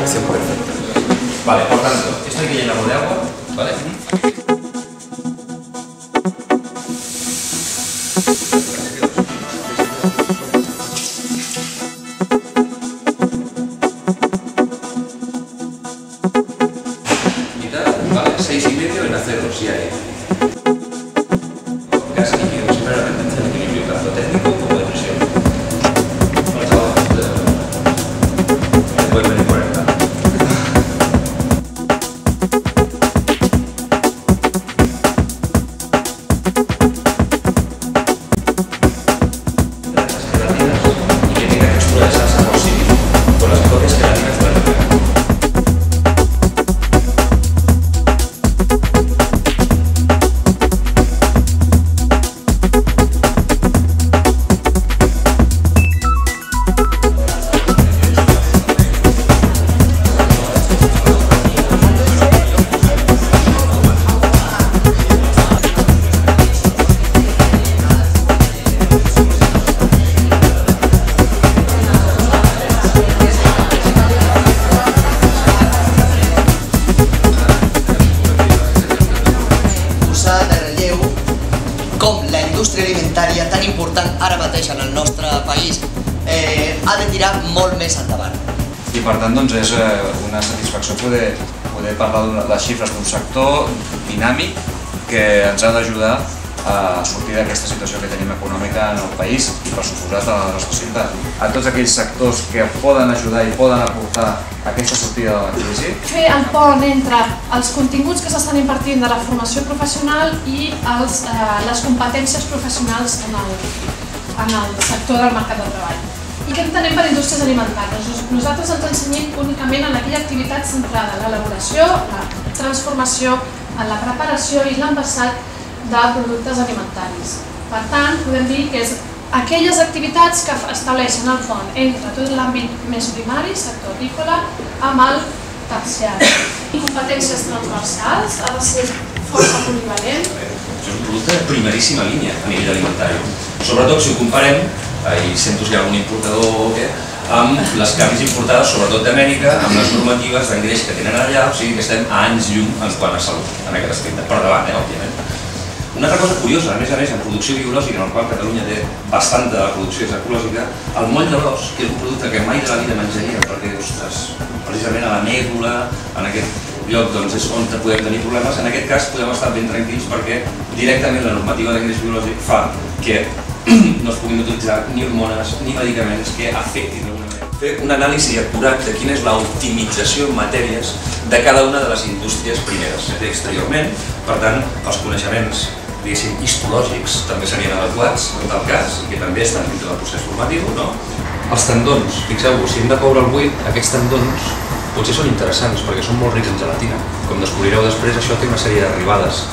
conexión perfecta. Vale, por tanto, esto hay que llenarlo de agua, ¿vale? Vale, 6,5 en acero, si hay. Gas líquido, siempre la retención de equilibrio, tanto técnico como de presión. Pueden venir 40. Las gelatinas y que tenga textura de salsa posible con las propias gelatinas de la retina. Com la indústria alimentària, tan important ara mateix en el nostre país, ha de tirar molt més endavant. I per tant doncs, és una satisfacció poder parlar de les xifres d'un sector dinàmic que ens ha d'ajudar a sortir d'aquesta situació que tenim econòmica en el país i per suposat a la nostra ciutat. A tots aquells sectors que poden ajudar i poden aportar aquesta sortida de la crisi. Fer el pont entre els continguts que s'estan impartint de la formació professional i les competències professionals en el sector del mercat de treball. I què entenem per indústries alimentàries? Nosaltres ens ensenyem únicament en aquella activitat centrada en l'elaboració, la transformació, en la preparació i l'envasat de productes alimentaris. Per tant, podem dir que és aquelles activitats que estableixen el pont entre tot l'àmbit més primari, sector agrícola, amb el terciari. Competències transversals, ha de ser força polivalent. És un producte de primeríssima línia a nivell alimentari. Sobretot si ho comparem, i sento si hi ha algun importador o què, amb les carns importades, sobretot d'Amèrica, amb les normatives d'engreix que tenen allà, o sigui que estem a anys llum en quant a salut, en aquest aspecte, per davant, òbviament. Una altra cosa curiosa, a més, en producció biològica, en el qual Catalunya té bastanta producció ecològica, el moll de l'os, que és un producte que mai de la vida menjaria, perquè, ostres, precisament a la mèdula, en aquest lloc és on podem tenir problemes, en aquest cas podem estar ben tranquils perquè directament la normativa d'engreix biològic fa que no es puguin utilitzar ni hormones ni medicaments que afectin d'alguna manera. Fer un anàlisi acurat de quina és l'optimització en matèries de cada una de les indústries primeres. Exteriorment, per tant, els coneixements histològics també serien adequats en tal cas i que també estan dintre del procés formatiu, no? Els tendons, fixeu-vos, si hem de coure el buit, aquests tendons potser són interessants perquè són molt rics en gelatina. Com descobrireu després, això té una sèrie d'arribades.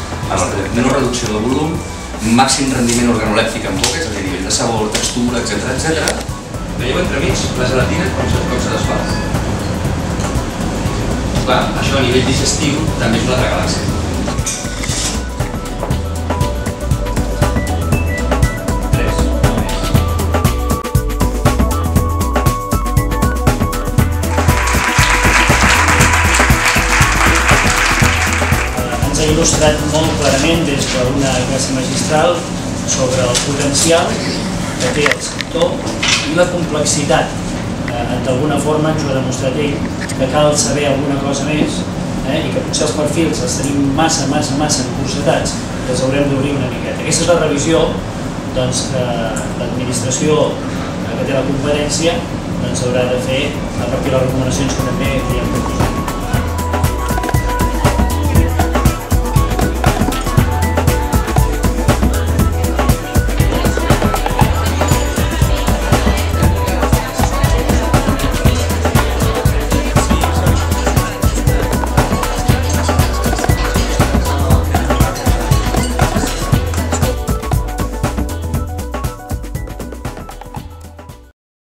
Menor reducció del volum, màxim rendiment organolèptic en boca, és a dir, a nivell de sabor, textura, etc. Veieu entremig la gelatina com se desfà. Clar, això a nivell digestiu també és una altra galàxia. Ens ha il·lustrat molt clarament des d'una classe magistral sobre el potencial que té el sector i la complexitat. D'alguna forma ens ho ha demostrat ell, que cal saber alguna cosa més i que potser els perfils els tenim massa encursetats, que els haurem d'obrir una miqueta. Aquesta és la revisió que l'administració que té la competència haurà de fer a partir de les recomanacions que també li hem proposat.